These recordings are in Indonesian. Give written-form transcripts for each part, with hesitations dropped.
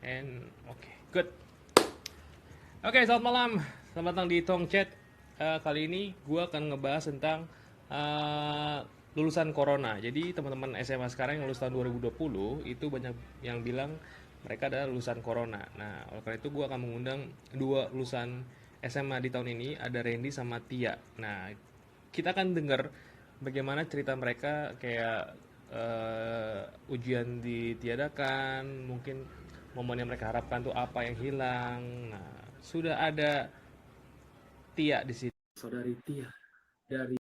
And good. Selamat malam. Selamat datang di Tong Chat. Kali ini gue akan ngebahas tentang lulusan corona. Jadi teman-teman SMA sekarang yang lulus tahun 2020 itu banyak yang bilang mereka adalah lulusan corona. Nah, oleh karena itu gue akan mengundang dua lulusan SMA di tahun ini, ada Randy sama Tia. Nah, kita akan dengar bagaimana cerita mereka kayak ujian ditiadakan, mungkin momen yang mereka harapkan tuh apa yang hilang. Nah, sudah ada Tia di sini. Saudari Tia dari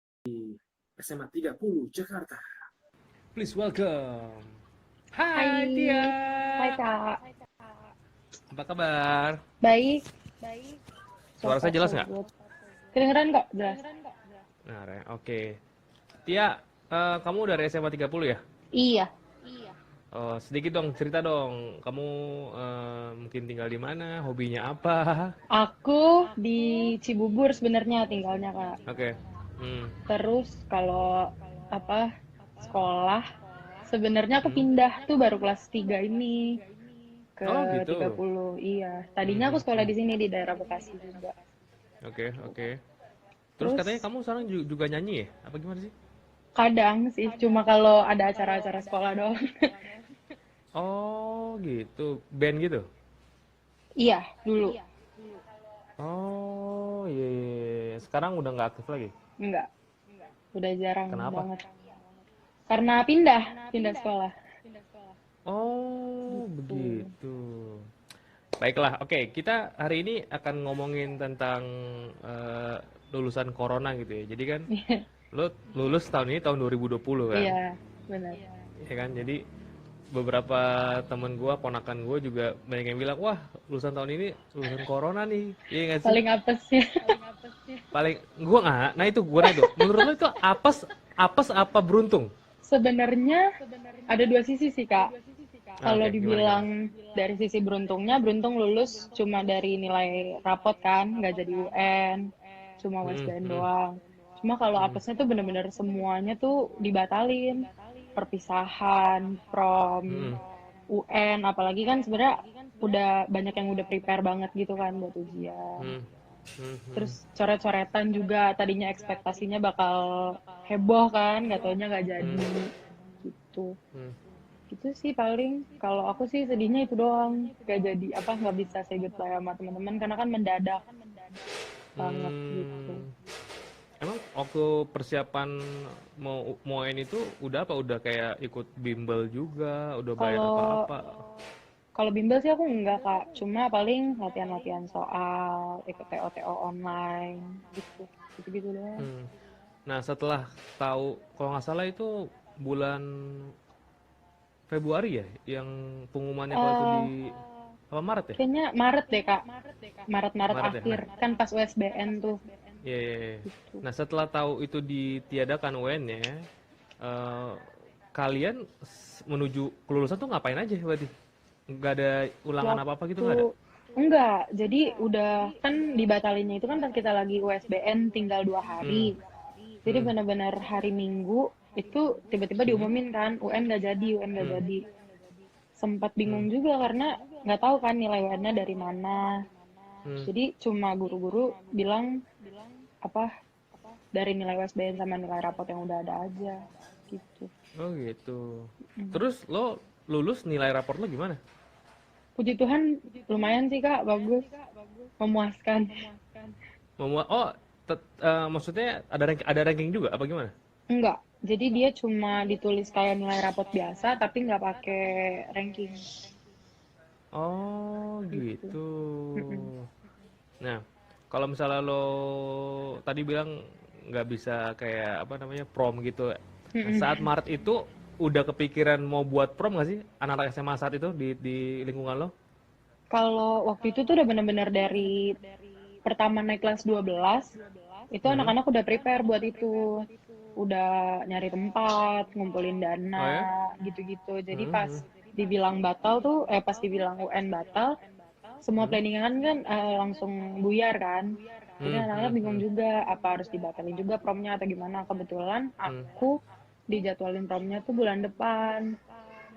SMA 30 Jakarta. Please welcome. Hai Tia. Hai, hai Kak. Apa kabar? Baik, so Suara saya far jelas so nggak? good. Kedengeran kok, jelas. Nah, oke. Tia, kamu dari SMA 30 ya? Iya, Sedikit dong, cerita dong. Kamu mungkin tinggal di mana? Hobinya apa? aku di Cibubur sebenarnya tinggalnya Kak. Oke. Hmm. Terus kalau apa sekolah, sebenarnya aku Hmm. pindah tuh baru kelas 3 ini Oh ke gitu. 30. Iya, Hmm, tadinya hmm, aku sekolah hmm. di sini di daerah Bekasi juga. Oke. Terus katanya Terus kamu sekarang juga nyanyi ya? Apa gimana sih? kadang sih, cuma kalau ada acara-acara sekolah doang. Oh gitu, band gitu? Iya, dulu. Oh iya. Sekarang udah nggak aktif lagi? Enggak, udah jarang Kenapa? banget. Karena pindah sekolah. Oh Gitu. begitu. Baiklah, oke. Kita hari ini akan ngomongin tentang eh, lulusan corona gitu ya. Jadi kan lo lulus tahun ini tahun 2020 kan? Iya, benar. Ya kan? Jadi beberapa temen gue, ponakan gue juga banyak yang bilang, wah lulusan tahun ini lulusan corona nih. Iya nggak sih? Paling apes ya. Paling gue nggak. Nah itu gue itu. Menurut lo itu apes, apes apa beruntung? Sebenarnya ada dua sisi sih, Kak. Ah, Kalau oke, gimana? dibilang dari sisi beruntungnya, beruntung lulus cuma dari nilai rapot kan, nggak jadi UN, cuma Hmm, USBN hmm, doang. Cuma kalau hmm, apesnya tuh bener-bener semuanya tuh dibatalin. Perpisahan, prom, hmm, UN, apalagi kan sebenarnya udah banyak yang udah prepare banget gitu kan buat ujian. hmm, hmm, hmm, Terus coret-coretan juga tadinya ekspektasinya bakal heboh kan, nggak taunya nggak hmm, jadi gitu. hmm. Gitu sih paling. Kalau aku sih sedihnya itu doang, nggak jadi apa nggak bisa say goodbye sama teman-teman karena kan mendadak banget gitu. Hmm. Emang waktu persiapan mau ini itu udah apa? Udah kayak ikut bimbel juga, udah bayar Kalau apa-apa? kalau bimbel sih aku enggak Kak, cuma paling latihan-latihan soal, ikut TO-TO online gitu, gitu-gitu doang. Hmm. Nah setelah tahu, kalau nggak salah itu bulan Februari ya, yang pengumumannya kalau itu di eh apa Maret ya? Kayaknya Maret deh Kak, Maret-Maret Maret ya. akhir Nah, kan pas USBN tuh ya. gitu. Nah setelah tahu itu ditiadakan UN-nya, kalian menuju kelulusan tuh ngapain aja berarti? Nggak ada ulangan apa-apa gitu Waktu nggak ada? enggak, jadi udah kan dibatalinnya itu kan pas kita lagi USBN tinggal 2 hari. Hmm, Jadi hmm, benar-benar hari Minggu itu tiba-tiba hmm, diumumin kan UN nggak jadi, UN nggak hmm, jadi. Sempat hmm, bingung juga karena nggak tahu kan nilai UN-nya dari mana. hmm. Jadi cuma guru-guru bilang apa dari nilai USBN sama nilai rapot yang udah ada aja gitu. Oh gitu. Terus lo lulus nilai raport lo gimana? Puji Tuhan lumayan sih Kak, bagus, memuaskan. Oh, maksudnya ada ranking juga apa gimana? Enggak, jadi dia cuma ditulis kayak nilai rapot biasa tapi nggak pakai ranking Oh gitu. gitu. Mm-mm. Nah, kalau misalnya lo tadi bilang nggak bisa kayak apa namanya prom gitu. Nah, saat Mm-mm. Maret itu udah kepikiran mau buat prom nggak sih anak-anak SMA saat itu di lingkungan lo? Kalau waktu itu tuh udah bener-bener dari pertama naik kelas 12, itu Mhm. anak-anak udah prepare buat itu. Udah nyari tempat, ngumpulin Oh dana, ya? gitu-gitu. Jadi Mhm, pas mhm, dibilang batal tuh, pas dibilang UN batal, semua mhm, planningan kan langsung buyar kan. Jadi mhm, anak-anak mhm, bingung mhm, juga apa harus dibatalin juga promnya atau gimana. Kebetulan mhm. aku dijadwalin promnya tuh bulan depan.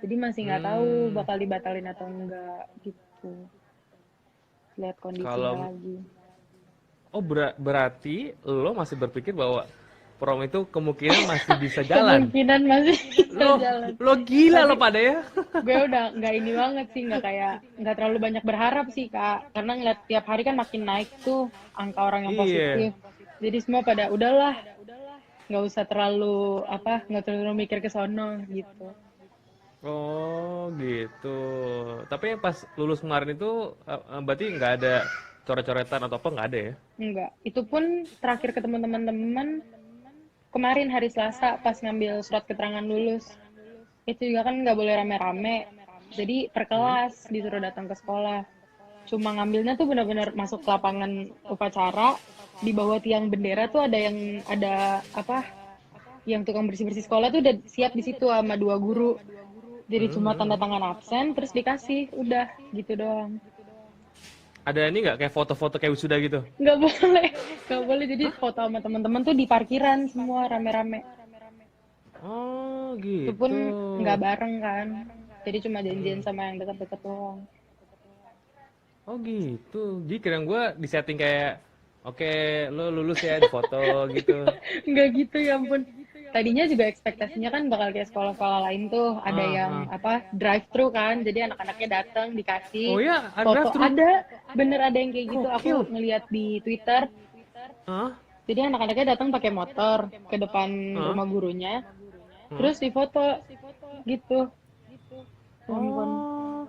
Jadi masih nggak tahu Hmm. bakal dibatalin atau enggak gitu. gitu. Lihat kondisinya Kalau lagi. berarti lo masih berpikir bahwa prom itu kemungkinan masih bisa jalan. Kemungkinan masih bisa Lo jalan. lo gila lo Tapi pada ya. gue udah nggak ini banget sih, nggak terlalu banyak berharap sih Kak, karena ngeliat tiap hari kan makin naik tuh angka orang yang Iya. positif. Jadi semua pada udahlah, nggak terlalu mikir ke sono gitu. Oh gitu. Tapi yang pas lulus kemarin itu berarti nggak ada coret-coretan atau apa nggak ada ya? Enggak, itu pun terakhir ketemu teman-teman kemarin hari Selasa pas ngambil surat keterangan lulus. Itu juga kan nggak boleh rame-rame, jadi per Hmm? kelas disuruh datang ke sekolah. Cuma ngambilnya tuh benar-benar masuk ke lapangan upacara, di bawah tiang bendera tuh ada apa, yang tukang bersih-bersih sekolah tuh udah siap di situ sama dua guru. Jadi Hmm, cuma hmm, tanda hmm. tangan absen terus dikasih, udah gitu doang. Ada ini nggak kayak foto-foto kayak wisuda gitu? Nggak boleh, nggak boleh. Jadi foto sama teman-teman tuh di parkiran semua rame-rame. Oh Itu pun gitu. nggak bareng kan. Jadi cuma janjian Hmm. sama yang dekat-dekat doang. Oh gitu. Jadi kira gue di setting kayak oke lo lulus ya di foto gitu. Nggak gitu ya ampun. Tadinya juga ekspektasinya kan bakal kayak sekolah-sekolah lain tuh. Ada Ah, yang ah. apa, drive thru kan. Jadi anak-anaknya datang Oh dikasih ya, ada foto. drive thru. Ada, bener ada yang kayak gitu. Gokil. Aku ngeliat di Twitter. Ah, Jadi anak-anaknya datang pakai motor ke depan ah. rumah gurunya. Hmm. Terus difoto gitu. Ya ampun. Oh.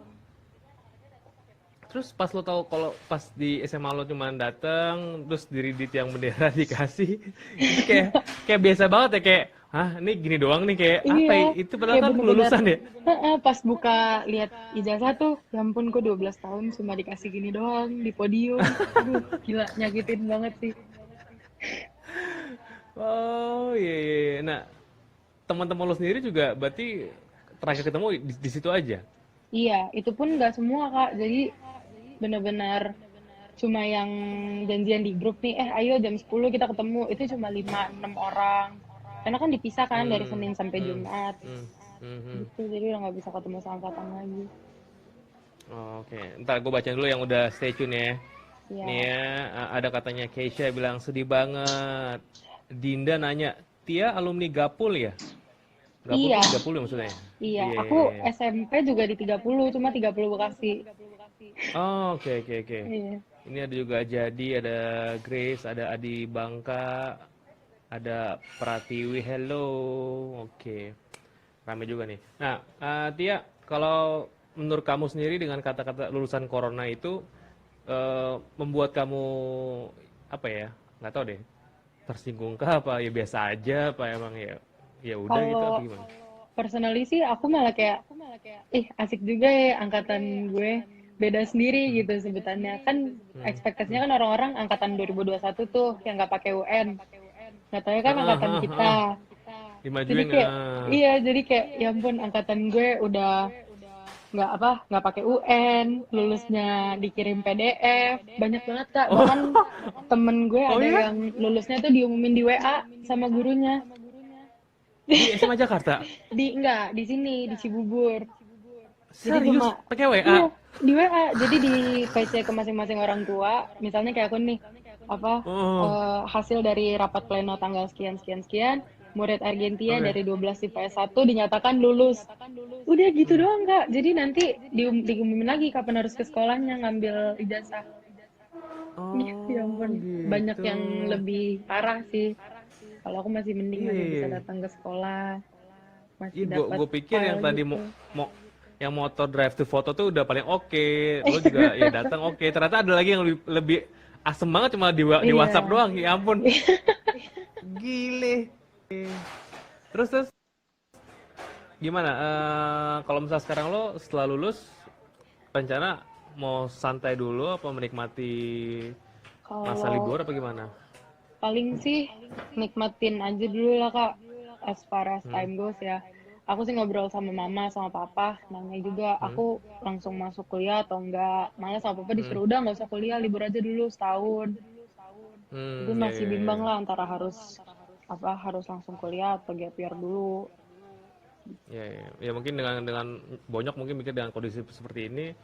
Terus pas lo tahu kalau pas di SMA lo cuman datang terus diri di tiang bendera dikasih itu kayak biasa banget ya kayak hah ini gini doang nih kayak apa Iya, ya? Itu padahal kayak kan bener-bener kelulusan ya. pas buka lihat ijazah tuh, ya ampun kok 12 tahun cuma dikasih gini doang di podium. Aduh, gila nyakitin banget sih. Oh iya, iya, iya. Nah teman-teman lo sendiri juga berarti terakhir ketemu di situ aja. Iya, itu pun nggak semua Kak. Jadi bener-bener cuma yang janjian di grup nih, ayo jam 10 kita ketemu. Itu cuma 5-6 orang. Karena kan dipisah kan dari Hmm, Senin sampai hmm, Jumat. hmm, hmm, hmm. Gitu, jadi udah nggak bisa ketemu seangkatan lagi. Oh, oke, ntar gue baca dulu yang udah stay tune ya. Nih Ya, ya, ada katanya Keisha bilang sedih banget. Dinda nanya, Tia alumni Gapul ya? Gapul iya, tuh 30 ya maksudnya? iya. Iya. Aku SMP juga di 30, cuma 30 Bekasi. Oh, oke, oke, oke. Iya. Ini ada juga Jadi, ada Grace, ada Adi Bangka, ada Pratiwi, hello. Oke, rame juga nih. Nah, Tia, kalau menurut kamu sendiri dengan kata-kata lulusan corona itu membuat kamu apa ya? Nggak tahu deh. Tersinggung kah apa ya biasa aja apa emang ya ya udah gitu apa Kalau gimana? personally sih aku malah kayak, asik juga ya angkatan gue. Beda sendiri Hmm. gitu sebutannya. Kan Hmm. Hmm. ekspektasinya kan orang-orang angkatan 2021 tuh yang nggak pakai UN. Nggak tahu ya kan Ah, angkatan ah, ah, ah. kita. Jadi Dimajuin kayak, iya, jadi kayak ya ampun angkatan gue udah nggak pakai UN, lulusnya dikirim PDF, banyak banget Kak. Bahkan Oh. temen gue Oh ada ya? yang lulusnya tuh diumumin di WA sama gurunya. Di SMA Jakarta? Enggak, di sini, di Cibubur. Jadi Serius? cuma, Pakai WA? iya, di WA. Jadi di PC ke masing-masing orang tua, misalnya kayak aku nih, Oh. hasil dari rapat pleno tanggal sekian, sekian, sekian, murid Argentia Oke. dari 12 IPS 1 dinyatakan lulus. Udah gitu Hmm. doang, Kak. Jadi nanti diumumin lagi kapan harus ke sekolahnya ngambil ijazah. Ya Oh, ampun, banyak gitu. yang lebih parah sih. Kalau aku masih mending Iya, masih iya, bisa iya. datang ke sekolah, masih Iya, dapat gue pikir yang file tadi gitu. mau yang motor drive to foto tuh udah paling oke. Lo juga ya datang oke. Ternyata ada lagi yang lebih asem banget cuma di WhatsApp Iya. doang. Ya ampun. Gile. Terus gimana? Kalau misalnya sekarang lo setelah lulus rencana mau santai dulu apa menikmati masa libur Kalau apa gimana? paling sih nikmatin aja dulu lah Kak, as far as Hmm. time goes ya. Aku sih ngobrol sama mama sama papa, nanya juga Hmm. aku langsung masuk kuliah atau enggak. Malah sama papa Hmm. disuruh udah nggak usah kuliah, libur aja dulu setahun. Jadi Ya, masih ya, bimbang ya. lah antara harus langsung kuliah atau gap year dulu. Ya, ya. Ya, mungkin dengan bonyok mungkin mikir dengan kondisi seperti ini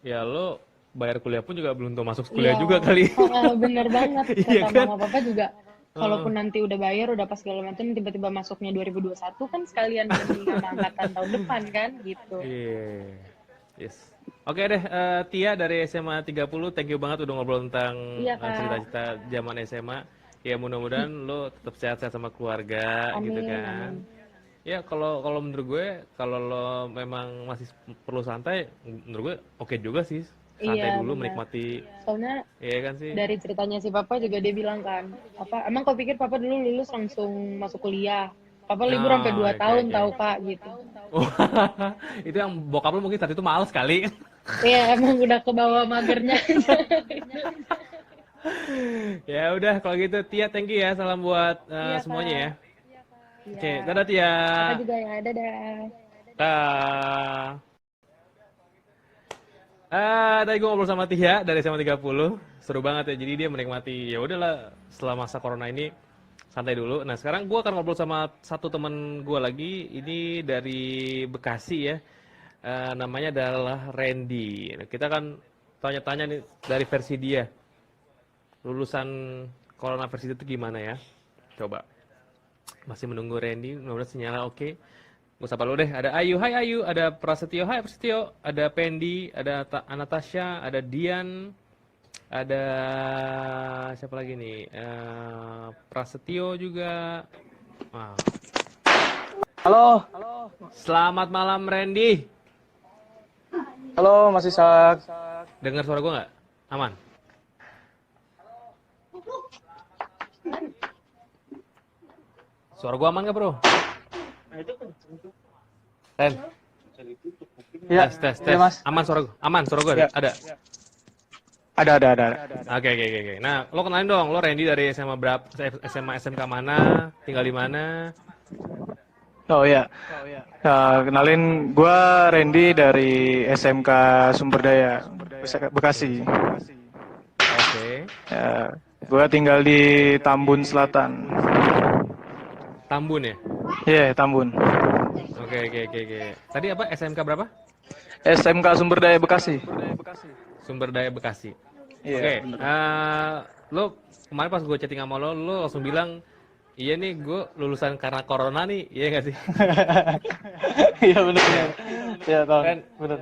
ya lo bayar kuliah pun juga belum tentu masuk kuliah Iya, juga kali. bener banget. Iya Kata kan? mama papa juga, Heeh. kalaupun nanti udah bayar, udah pas segala macam, tiba-tiba masuknya 2021 kan sekalian ganti nama angkatan tahun depan kan, gitu. Iya. Yes. Oke deh, Tia dari SMA 30, thank you banget udah ngobrol tentang Iya, Kak. cerita-cerita zaman SMA. Ya mudah-mudahan lo tetap sehat-sehat sama keluarga gitu Amin, kan. amin. Ya kalau kalau menurut gue, kalau lo memang masih perlu santai, menurut gue oke juga sih. Santai Iya, dulu benar. menikmati, Soalnya iya kan sih? dari ceritanya si papa juga dia bilang kan, apa, emang kau pikir papa dulu lulus langsung masuk kuliah? Papa libur sampai Nah, 2 oke tahun oke. tahu, Kak, gitu. Wah, itu yang bokap lo mungkin saat itu males kali. Iya, emang udah ke bawah magernya aja. Ya udah kalau gitu Tia, thank you ya. Salam buat Iya, semuanya Kak. ya. Iya. Oke, dadah Tia. Kakak juga ya, dadah. Dah. Tadi gue ngobrol sama Tia dari SMA 30. Seru banget ya. Jadi dia menikmati, ya udahlah setelah masa corona ini santai dulu. Nah, sekarang gue akan ngobrol sama satu teman gue lagi. Ini dari Bekasi ya. Namanya adalah Randy. Nah, kita kan tanya-tanya nih dari versi dia. Lulusan corona versi itu gimana ya? Coba. Masih menunggu Randy, mudah-mudahan sinyalnya oke. Gue sapa dulu deh, ada Ayu, hai Ayu, ada Prasetyo, hai Prasetyo, ada Pendi, ada Anastasia, ada Dian, ada siapa lagi nih? Prasetyo juga. Wah. Halo, Selamat malam Randy. halo Mas Isak. Dengar suara gue nggak? Aman? Suara gue aman nggak bro? Ren, Ya, tes. ya Mas. Aman suara gue Ya, ada. ada. Oke. Nah, lo kenalin dong, lo Randy dari SMA berapa? SMA SMK mana? Tinggal di mana? Oh ya, kenalin gua Randy dari SMK Sumberdaya Bekasi. Oke. Ya, gua tinggal di Tambun Selatan. Tambun ya? Iya, Tambun. Oke. Tadi apa? SMK berapa? SMK Sumberdaya Bekasi. Sumber Daya Bekasi. Oke. Iya, bener. Lo kemarin pas gue chatting sama lo langsung bilang, iya nih gue lulusan karena corona nih, iya nggak sih? Iya bener. Iya, tahu. Kan Bener.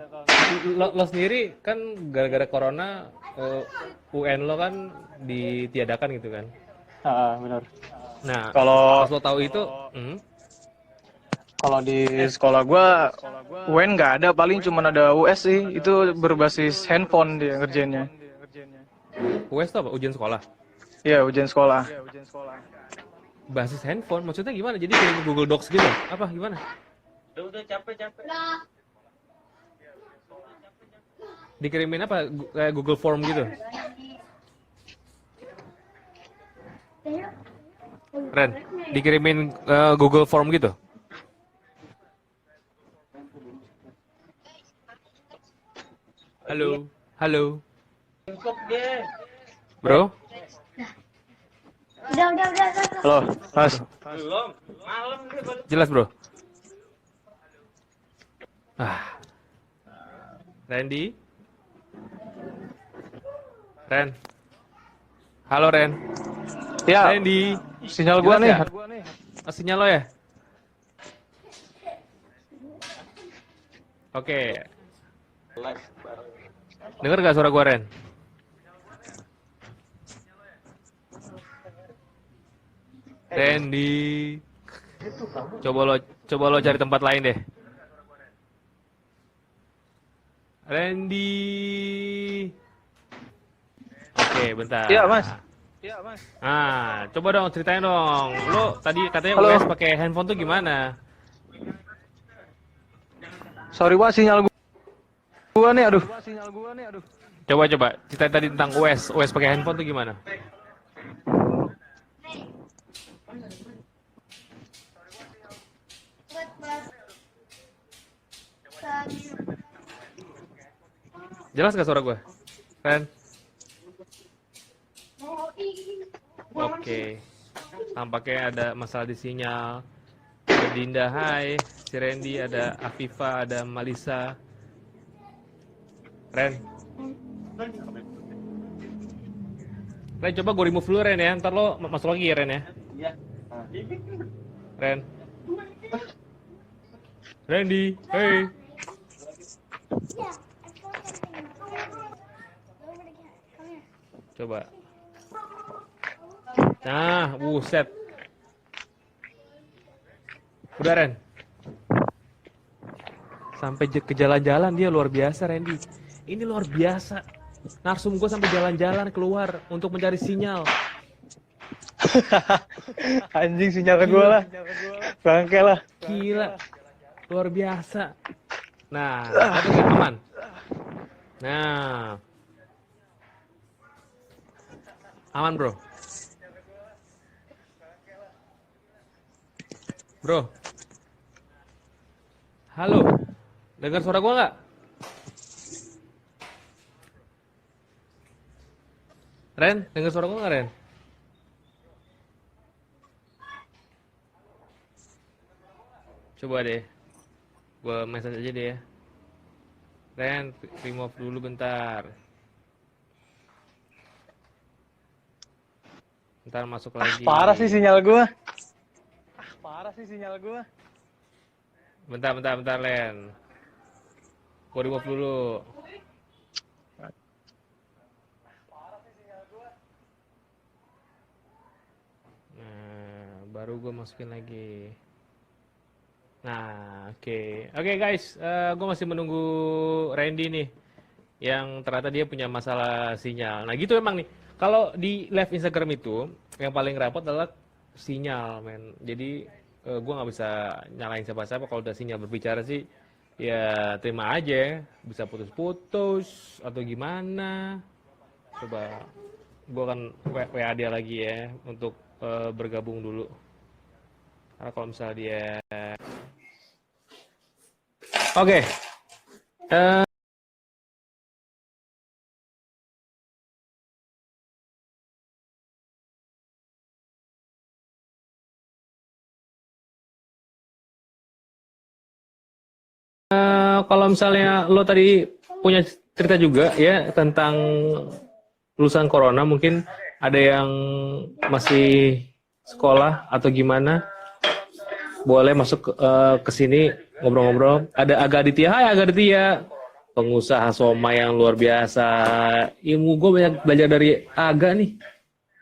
lo sendiri kan gara-gara corona UN lo kan ditiadakan gitu kan. Bener. Nah, Kalau pas lo tahu itu, Kalau di sekolah gua UN nggak ada, paling cuma ada US sih. Itu berbasis handphone dia ngerjainnya. US tuh apa? Ujian sekolah. Iya, ujian sekolah. Basis handphone, maksudnya gimana? Jadi kayak Google Docs gitu? Apa gimana? Dikirimin apa? Kayak Google Form gitu? Ren, dikirimin Google Form gitu? Halo. Bro, Halo, Mas. jelas bro. Randy, Ren. Halo Ren. Ya, Randy, sinyal gua jelas nih. nggak? Sinyal lo ya? Oke. Dengar gak suara gua Ren? Randy. Coba lo cari tempat lain deh. Randy. Oke, bentar. Iya, Mas. Coba dong ceritain dong. Lo tadi katanya Halo. US pakai handphone tuh gimana? Sorry, Pak, sinyal gua nih, aduh. Coba ceritain tadi tentang US. US pakai handphone tuh gimana? Jelas gak suara gue? Ren? Oke. Tampaknya ada masalah di sinyal. Ada Dinda, hai. Si Randy, ada Afifa, ada Malisa. Ren. Ren, coba gue remove dulu Ren ya, ntar lo masuk lagi ya Ren ya. Ren. Randy, hey. Coba. Nah, buset. Udah Ren. Sampai ke jalan-jalan dia luar biasa Randy. Ini luar biasa. Narsum gue sampai jalan-jalan keluar untuk mencari sinyal. Anjing sinyal ke gue lah. Bangke lah. Gila. Luar biasa. Nah, ada nggak aman? Nah. Aman, bro. Bro. Halo. Dengar suara gua nggak? Ren, dengar suara gua nggak, Ren? Coba deh. Gua message aja deh ya. Ren, remove dulu bentar. Ntar masuk lagi. Parah sih sinyal gua. Parah sih sinyal gua. Bentar, Len. Gua remove dulu. Nah, baru gua masukin lagi. Nah, oke. Oke guys, gue masih menunggu Randy nih, yang ternyata dia punya masalah sinyal. Nah gitu emang nih, kalau di live Instagram itu, yang paling repot adalah sinyal, men. Jadi gue nggak bisa nyalain siapa-siapa kalau udah sinyal berbicara sih, ya terima aja, bisa putus-putus atau gimana. Coba, gue akan WA dia lagi ya, untuk bergabung dulu. Karena kalau misalnya dia Oke. Kalau misalnya lo tadi punya cerita juga ya tentang lulusan corona, mungkin ada yang masih sekolah atau gimana, boleh masuk ke sini ngobrol-ngobrol. Ada Aga Aditya. Hai Aga Aditya, pengusaha somai yang luar biasa. Ilmu gue banyak belajar dari Aga nih,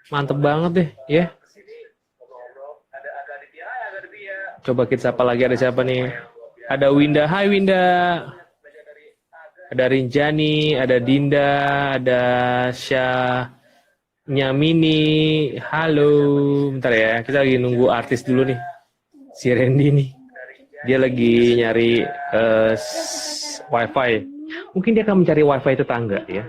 mantep banget deh ya. Coba kita sapa lagi, ada siapa nih? Ada Winda. Hai Winda. Ada Rinjani, ada Dinda, ada Syah Nyamini. Halo. Bentar ya, kita lagi nunggu artis dulu nih. Si Randy nih. Dia lagi nyari wifi. Mungkin dia akan mencari wifi tetangga ya.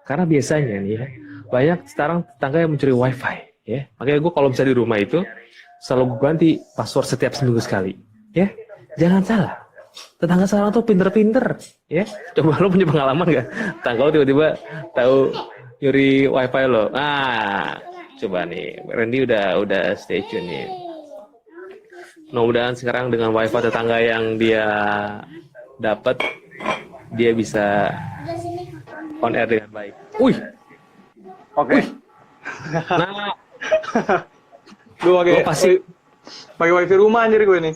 Karena biasanya nih ya, banyak sekarang tetangga yang mencuri wifi ya. Makanya gue kalau bisa di rumah itu selalu gue ganti password setiap seminggu sekali ya. Jangan salah, tetangga sekarang tuh pinter-pinter ya. Coba lo punya pengalaman gak? Tetangga lo tiba-tiba tahu nyuri wifi lo. Ah, coba nih, Randy udah stay tune nih. Mudah-mudahan sekarang dengan wifi tetangga yang dia dapat, dia bisa on air dengan baik. Wih, Oke. nah, Gue pakai wifi rumah anjir gue nih.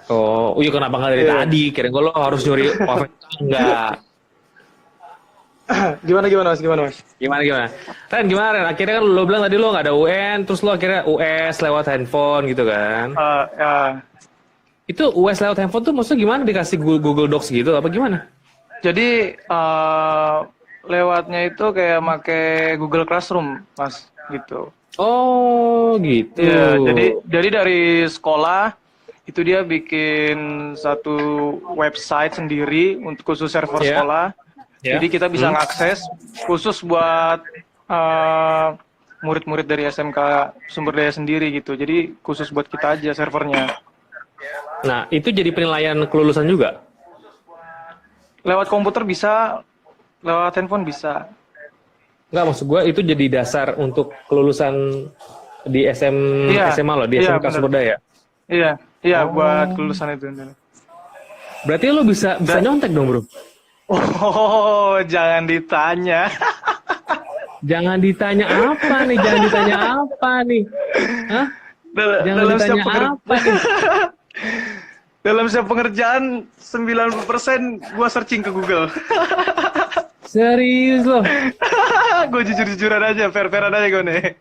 oh, iya kenapa nggak dari tadi? Kira gue lo harus nyuri wifi tetangga. Gimana mas? Gimana? Ren, gimana Ren? Akhirnya kan lo bilang tadi lo nggak ada UN, terus lo akhirnya US lewat handphone gitu kan? Ya. Itu US lewat handphone tuh maksudnya gimana? Dikasih Google Docs gitu apa gimana? Jadi lewatnya itu kayak make Google Classroom, mas, gitu. Oh, gitu. Ya, jadi dari sekolah itu dia bikin satu website sendiri untuk khusus server sekolah. Yeah. Jadi kita bisa ngakses khusus buat murid-murid dari SMK Sumber Daya sendiri gitu. Jadi khusus buat kita aja servernya. Nah, itu jadi penilaian kelulusan juga? Lewat komputer bisa, lewat handphone bisa. Enggak, maksud gue itu jadi dasar untuk kelulusan di SMA lo, di SMK Sumber Daya? Iya, buat kelulusan itu. Berarti lo bisa nyontek dong, bro? Oh, jangan ditanya. Jangan ditanya apa nih? Jangan ditanya apa nih? Hah? Jangan Dalam ditanya setiap apa nih? dalam setiap pengerjaan 90% gua searching ke Google. Serius loh? Gue jujur-jujuran aja, fair-fairan aja gue nih.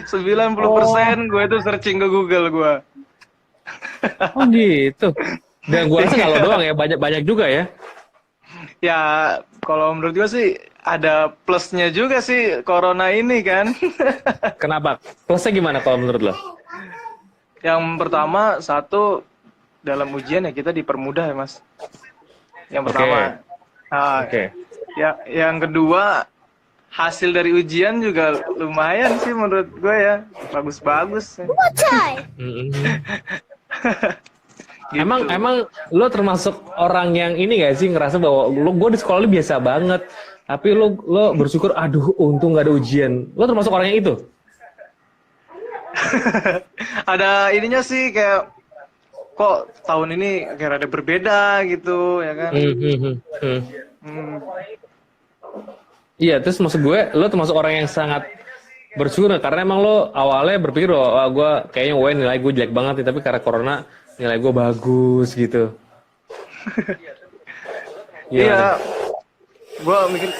90% gue itu searching ke Google gue. Oh gitu. Dan gue rasa kalau doang ya, banyak juga ya. Ya, kalau menurut gue sih ada plusnya juga sih corona ini kan. Kenapa? Plusnya gimana kalau menurut lo? Yang pertama, satu, dalam ujian ya kita dipermudah ya mas. Yang pertama. Nah, Oke. ya, yang kedua, hasil dari ujian juga lumayan sih menurut gue ya. Bagus-bagus. Mm-mm. Gitu. Emang lo termasuk orang yang ini gak sih ngerasa bahwa gue di sekolah lu biasa banget, tapi lo bersyukur, aduh untung gak ada ujian. Lo termasuk orang yang itu? Ada ininya sih kayak kok tahun ini kayak ada berbeda gitu ya kan. Hmm. Iya, terus maksud gue, lo termasuk orang yang sangat bersyukur karena emang lo awalnya berpikir bahwa gue kayaknya nilai gue jelek banget nih, tapi karena corona nilai gue bagus gitu. Iya, gue mikir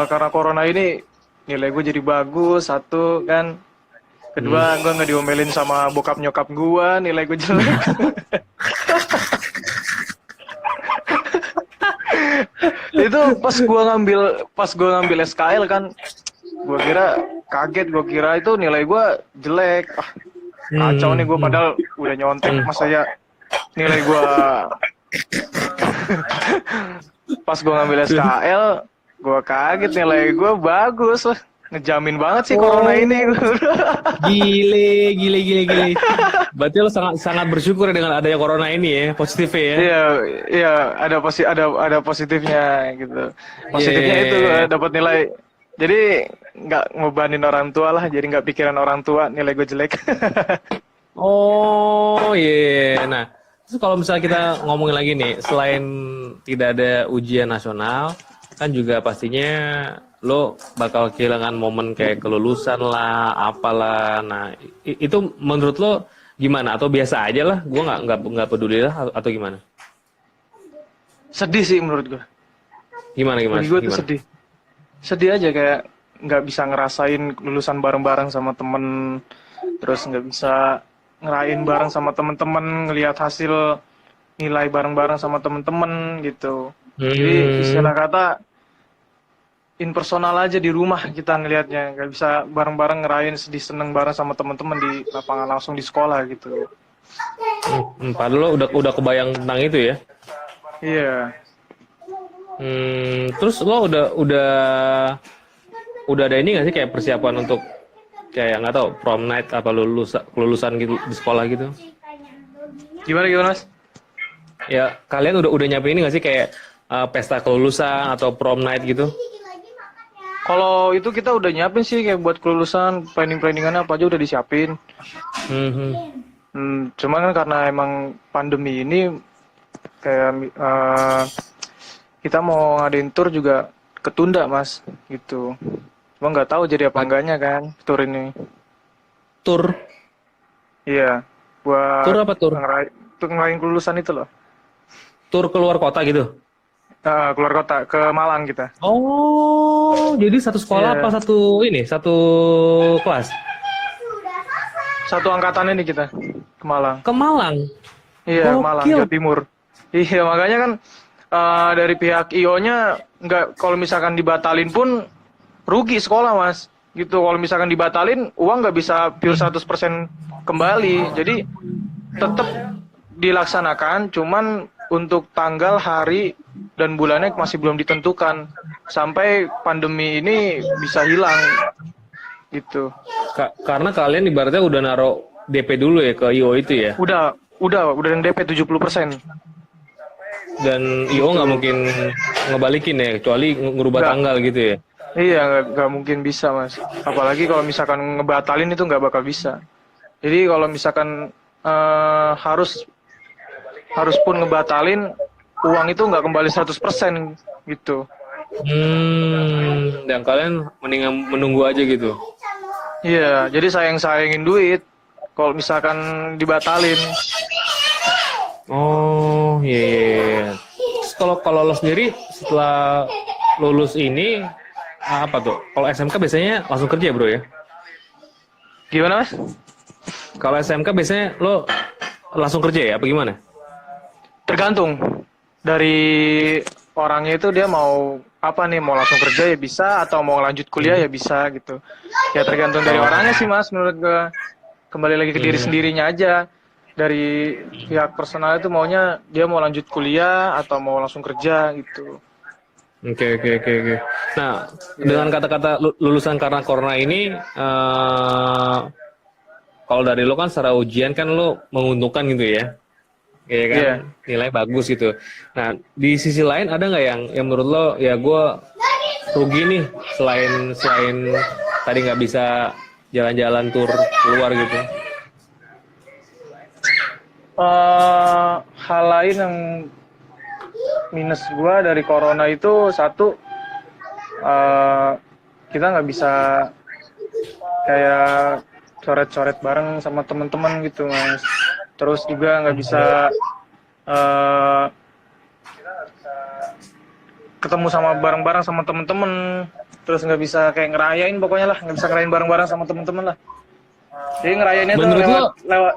karena corona ini nilai gue jadi bagus, satu kan. Kedua, gue nggak diomelin sama bokap nyokap gue, nilai gue jelek. Itu pas gue ngambil SKL kan, gue kira itu nilai gue jelek. Kacau nih gue padahal udah nyontek, masa ya nilai gue. Pas gue ngambil SKL, gue kaget nilai gue bagus. Ngejamin banget sih corona ini. Gile. Berarti lo sangat bersyukur dengan adanya corona ini ya, positifnya ya. Iya, ada positifnya gitu. Positifnya itu dapat nilai. Jadi nggak ngebanin orang tua lah, jadi nggak pikiran orang tua nilai gue jelek. Oh iya. Nah, terus kalau misalnya kita ngomongin lagi nih, selain tidak ada ujian nasional, kan juga pastinya lo bakal kehilangan momen kayak kelulusan lah, apalah. Nah, itu menurut lo gimana? Atau biasa aja lah? Gue nggak peduli lah, atau gimana? Sedih sih menurut gue. Gimana? Bagi gue tuh sedih. Sedih aja kayak nggak bisa ngerasain lulusan bareng-bareng sama temen, terus nggak bisa ngerayain bareng sama temen-temen, ngelihat hasil nilai bareng-bareng sama temen-temen gitu. Jadi istilah kata impersonal aja di rumah kita ngelihatnya, nggak bisa bareng-bareng ngerayain sedih seneng bareng sama temen-temen di lapangan langsung di sekolah gitu. Padahal lo udah kebayang tentang itu ya? Iya. Terus lo udah ada ini nggak sih kayak persiapan untuk kayak nggak tahu prom night apa kelulusan gitu di sekolah gitu? Gimana mas? Ya kalian udah nyiapin ini nggak sih kayak pesta kelulusan atau prom night gitu? Kalau itu kita udah nyiapin sih kayak buat kelulusan, planningannya apa aja udah disiapin. Cuman kan karena emang pandemi ini kayak kita mau ngadain tour juga ketunda mas, gitu. Cuma nggak tahu jadi apa enggaknya kan tour ini. Tour? Iya, buat tour apa tour? Ngerayain kelulusan itu loh. Tour keluar kota gitu? Keluar kota, ke Malang kita. Oh, jadi satu sekolah apa satu kelas? Satu angkatan ini kita ke Malang. Ke Malang? Iya, Malang, Jawa Timur. Iya, makanya kan dari pihak IO-nya nggak, kalau misalkan dibatalin pun rugi sekolah mas. Gitu, kalau misalkan dibatalin uang nggak bisa pure 100% kembali. Jadi tetap dilaksanakan, cuman untuk tanggal, hari, dan bulannya masih belum ditentukan sampai pandemi ini bisa hilang gitu. Karena kalian ibaratnya udah naruh DP dulu ya ke IO itu ya? Udah yang DP 70%. Dan IO nggak mungkin ngebalikin ya, kecuali ngerubah tanggal gitu ya? Iya, nggak mungkin bisa mas. Apalagi kalau misalkan ngebatalin itu nggak bakal bisa. Jadi kalau misalkan harus pun ngebatalin, uang itu nggak kembali 100% gitu. Dan kalian mendingan menunggu aja gitu. Iya, jadi sayangin duit kalau misalkan dibatalin. Oh, iya. Iya, iya. Terus kalau lo sendiri setelah lulus ini apa tuh? Kalau SMK biasanya langsung kerja, Bro ya? Gimana, Mas? Kalau SMK biasanya lo langsung kerja ya? Apa gimana? Tergantung dari orangnya itu dia mau apa nih, mau langsung kerja ya bisa atau mau lanjut kuliah ya bisa gitu. Ya tergantung dari orangnya sih Mas, menurut gua. Kembali lagi ke diri sendirinya aja. Dari pihak personal itu maunya dia mau lanjut kuliah atau mau langsung kerja gitu. Oke. Nah, dengan kata-kata lulusan karena corona ini, kalau dari lo kan secara ujian kan lo menguntungkan gitu ya, ya kan, Iya. nilai bagus gitu. Nah, di sisi lain ada nggak yang menurut lo ya gue rugi nih selain tadi nggak bisa jalan-jalan tur keluar gitu? Hal lain yang minus gua dari corona itu satu, kita nggak bisa kayak coret-coret bareng sama teman-teman gitu Mas. Terus juga nggak bisa ketemu sama bareng-bareng sama teman-teman. Terus nggak bisa kayak ngerayain, pokoknya lah nggak bisa ngerayain bareng-bareng sama teman-teman lah. Jadi ngerayainnya tuh Menurut lo lewat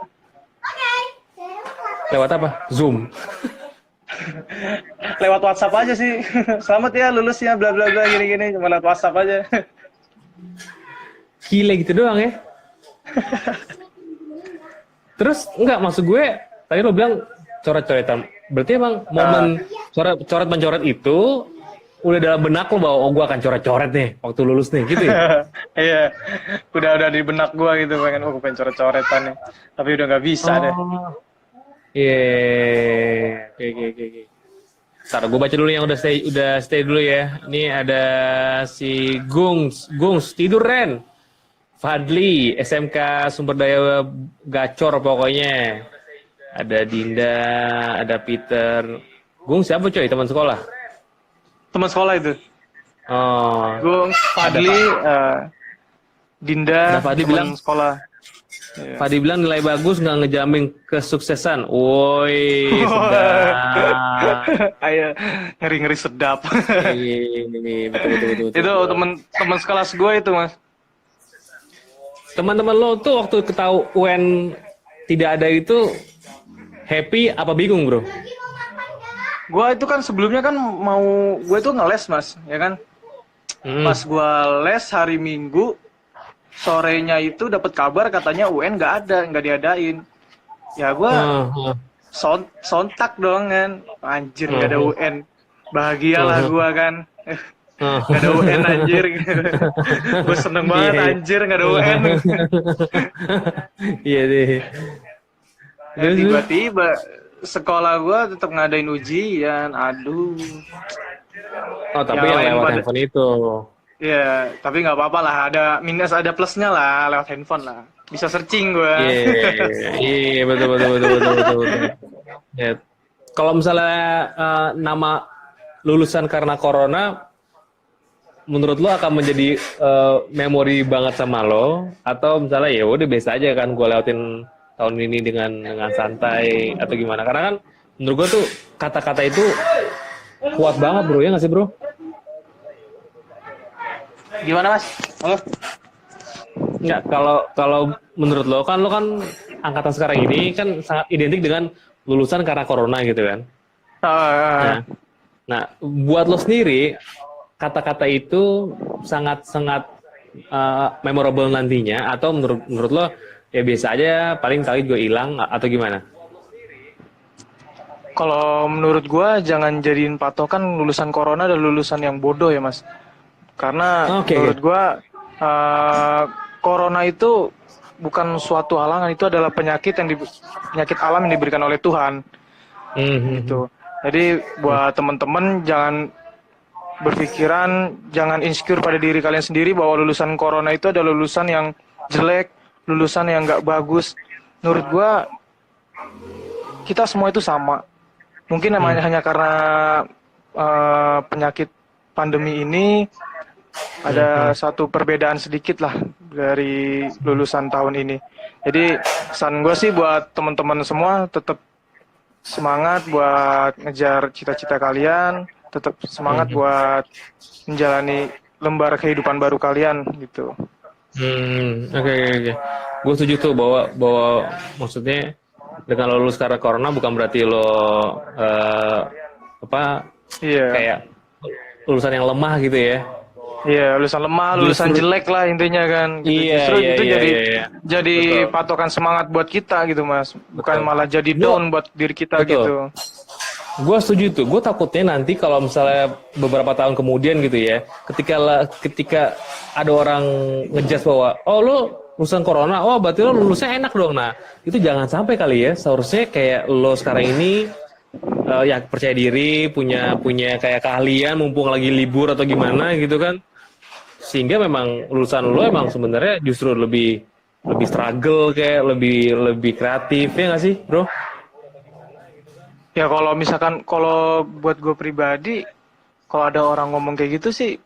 lewat apa? Zoom. lewat WhatsApp aja sih. Selamat ya lulusnya bla bla bla gini-gini, cuma lewat WhatsApp aja. Gila gitu doang ya. Terus enggak, maksud gue tadi lo bilang coret-coretan. Berarti emang momen coret mencoret itu udah dalam benak lo bahwa gue akan coret-coret nih waktu lulus nih gitu ya. Iya, udah di benak gua gitu, pengen pengen coret-coretan nih. Tapi udah nggak bisa deh. Iya. Oke. Ntar gue baca dulu yang udah stay dulu ya. Ini ada si Gungs tidur Ren. Fadli, SMK Sumber Daya Gacor pokoknya. Ada Dinda, ada Peter. Gung siapa coy? Teman sekolah? Teman sekolah itu. Oh. Gungs, Fadli, Dinda, Nah, Fadli teman bilang sekolah. Fadli bilang nilai bagus nggak ngejamin kesuksesan. Woi, sedap. Ayo, ngeri-ngeri sedap. Ini betul. Itu teman sekelas gue itu Mas. Teman-teman lo tuh waktu ketahui UN tidak ada itu happy apa bingung, Bro? Gue itu kan sebelumnya kan gue tuh ngeles Mas, ya kan. Pas gue les hari Minggu, sorenya itu dapat kabar katanya UN nggak diadain. Ya gue sontak dong kan, anjir nggak ada UN, bahagialah gue kan. Nggak ada UN anjir. Gue seneng banget anjir nggak ada UN. Iya deh. Tiba-tiba sekolah gue tetap ngadain ujian, aduh. Oh tapi yang lewat handphone itu. Iya, tapi nggak apa-apa lah, ada minus ada plusnya lah lewat handphone lah. Bisa searching gue. Iya, betul. Ya. Kalau misalnya nama lulusan karena corona, menurut lo akan menjadi memori banget sama lo, atau misalnya ya udah biasa aja kan gue lewatin tahun ini dengan santai atau gimana? Karena kan menurut gue tuh kata-kata itu kuat banget bro, ya nggak sih bro? Gimana Mas? Halo? Nggak, kalau menurut lo kan angkatan sekarang ini kan sangat identik dengan lulusan karena corona gitu kan. Nah, buat lo sendiri kata-kata itu sangat memorable nantinya, atau menurut lo ya biasa aja, paling kali juga hilang atau gimana? Kalau menurut gua jangan jadiin patokan lulusan corona dan lulusan yang bodoh ya Mas. Karena menurut gua corona itu bukan suatu halangan, itu adalah penyakit alam yang diberikan oleh Tuhan. Gitu. Jadi buat teman-teman jangan berpikiran, jangan insecure pada diri kalian sendiri bahwa lulusan corona itu adalah lulusan yang jelek, lulusan yang nggak bagus. Menurut gua kita semua itu sama, mungkin namanya hanya karena penyakit pandemi ini ada satu perbedaan sedikit lah dari lulusan tahun ini. Jadi pesan gue sih buat teman-teman semua tetap semangat buat ngejar cita-cita kalian, tetap semangat buat menjalani lembar kehidupan baru kalian gitu. Oke. Gue setuju tuh bahwa maksudnya dengan lo lulus karena corona bukan berarti lo kayak lulusan yang lemah gitu ya. Iya, lulusan lemah, lulusan jelek lah intinya kan. Gitu. Justru itu jadi patokan semangat buat kita gitu Mas. Bukan malah jadi down buat diri kita gitu. Gue setuju tuh. Gue takutnya nanti kalau misalnya beberapa tahun kemudian gitu ya, ketika ada orang ngejudge bahwa lo lulusan corona, berarti lo lulusnya enak dong. Nah, itu jangan sampai kali ya. Seharusnya kayak lo sekarang ini ya percaya diri, punya kayak keahlian mumpung lagi libur atau gimana gitu kan. Sehingga memang lulusan lo emang sebenarnya justru lebih struggle, kayak lebih kreatif, ya nggak sih, bro? Ya kalau buat gue pribadi, kalau ada orang ngomong kayak gitu sih,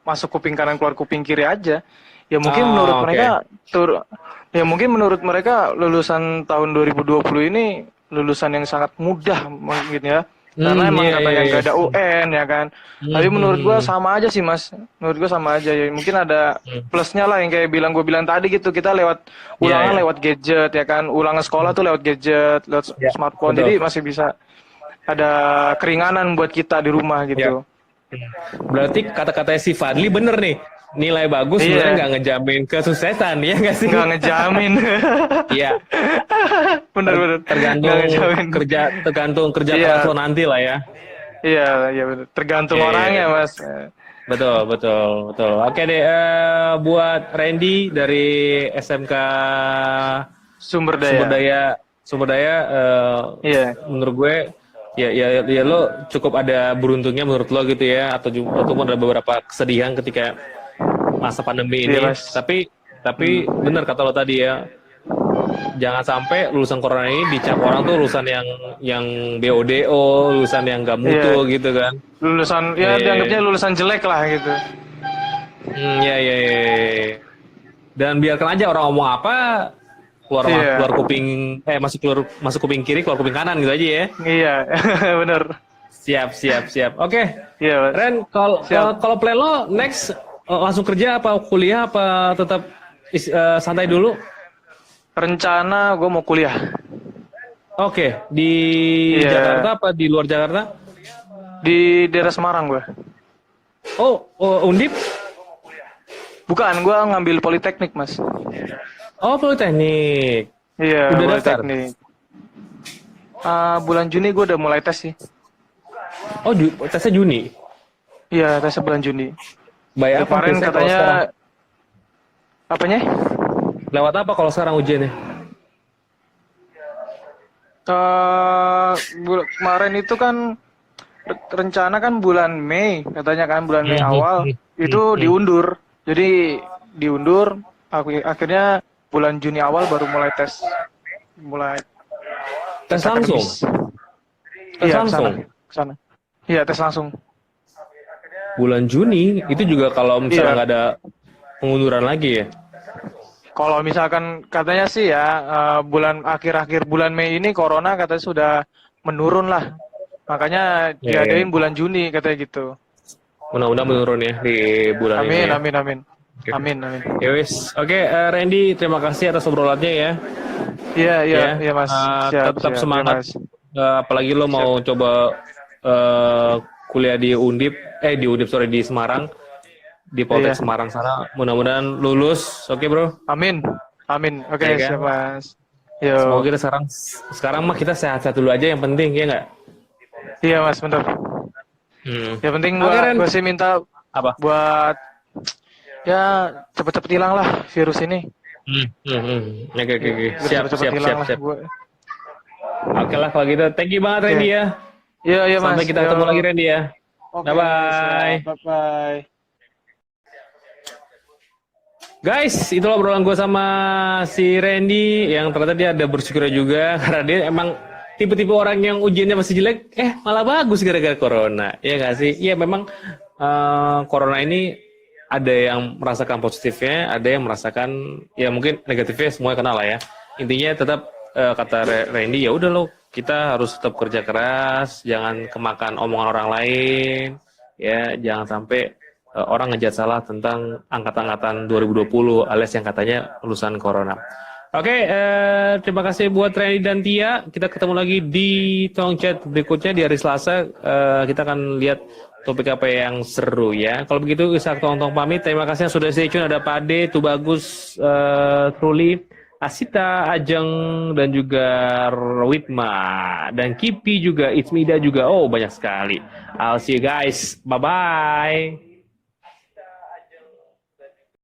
masuk kuping kanan keluar kuping kiri aja. Ya mungkin menurut mereka lulusan tahun 2020 ini lulusan yang sangat mudah mungkin ya. Karena emang katanya nggak ada UN ya kan. Tapi menurut gua sama aja sih Mas. Menurut gua sama aja ya. Mungkin ada plusnya lah yang kayak gue bilang tadi gitu. Kita lewat ulangan lewat gadget ya kan. Ulangan sekolah tuh lewat gadget, lewat smartphone. Betul. Jadi masih bisa ada keringanan buat kita di rumah gitu. Berarti kata-katanya si Fadli bener nih. Nilai bagus sebenarnya nggak ngejamin kesuksesan, ya nggak sih? Nggak ngejamin. Iya. Bener-bener. Tergantung kerja keras lo nanti lah ya. Iya bener. Tergantung orangnya Mas. Betul. Oke deh, buat Randy dari SMK Sumber Daya, menurut gue ya lo cukup ada beruntungnya menurut lo gitu ya, ataupun ada beberapa kesedihan ketika masa pandemi ini. Tapi benar kata lo tadi ya, jangan sampai lulusan corona ini dicap orang tuh lulusan yang BODO, lulusan yang gak mutu gitu kan. Lulusan dianggapnya lulusan jelek lah gitu. Dan biarkan aja orang ngomong apa, keluar kuping masuk kuping kiri, keluar kuping kanan gitu aja ya. Iya, bener. Siap. Oke. Iya, Ren, kalau plan lo next langsung kerja apa kuliah apa tetap santai dulu? Rencana gue mau kuliah. Oke, di Jakarta apa di luar Jakarta? Di daerah Semarang gue. Undip? Bukan, gue ngambil Politeknik Mas. Politeknik. Iya, udah Politeknik. Bulan Juni gue udah mulai tes sih. Tesnya Juni? Iya, tesnya bulan Juni. Bayar apa? Kemarin katanya apanya? Lewat apa kalau sekarang ujiannya? Kemarin itu kan rencana kan bulan Mei, katanya kan bulan Mei awal itu diundur. Jadi diundur, akhirnya bulan Juni awal baru mulai tes. Tes langsung. Kesana. Iya, tes langsung. Bulan Juni itu juga kalau misalnya nggak ada pengunduran lagi ya? Kalau misalkan katanya sih ya bulan akhir bulan Mei ini corona katanya sudah menurun lah, makanya diadain bulan Juni katanya gitu. Mudah-mudahan menurun ya di bulan ini. Amin. Okay. Amin. Ya wis. Oke, Randy, terima kasih atas obrolannya ya. Iya Mas. Tetap semangat. Apalagi lo mau coba kuliah di di Semarang, di Poltek Semarang sana. Mudah-mudahan lulus. Oke, bro. Amin. Oke, siap Mas. Yo. Semoga kita sekarang mah kita sehat-sehat dulu aja yang penting, ya nggak? Iya Mas, benar. Yang penting gue sih minta apa? Buat ya cepet-cepet hilang lah virus ini. Oke. Siap. Oke lah kalau gitu. Thank you banget Randy ya. Iya Mas. Sampai kita ketemu lagi Randy ya. Okay, bye. Bye. Guys, itulah obrolan gue sama si Randy yang ternyata dia ada bersyukur juga karena dia emang tipe-tipe orang yang ujiannya masih jelek, malah bagus gara-gara corona, ya nggak sih? Iya memang corona ini ada yang merasakan positifnya, ada yang merasakan ya mungkin negatifnya semua kenal lah ya. Intinya tetap kata Randy ya udah loh, kita harus tetap kerja keras, jangan kemakan omongan orang lain, ya jangan sampai orang ngejat salah tentang angkatan-angkatan 2020 alias yang katanya lulusan corona. Oke, terima kasih buat Randy dan Tia. Kita ketemu lagi di Tong Chat berikutnya di hari Selasa. Kita akan lihat topik apa yang seru ya. Kalau begitu, Ishak Tong pamit. Terima kasih yang sudah stay tune. Ada Pade, Tubagus, Truli, Asita, Ajeng, dan juga Witma. Dan Kipi juga, Itsmida juga. Oh, banyak sekali. I'll see you guys. Bye-bye.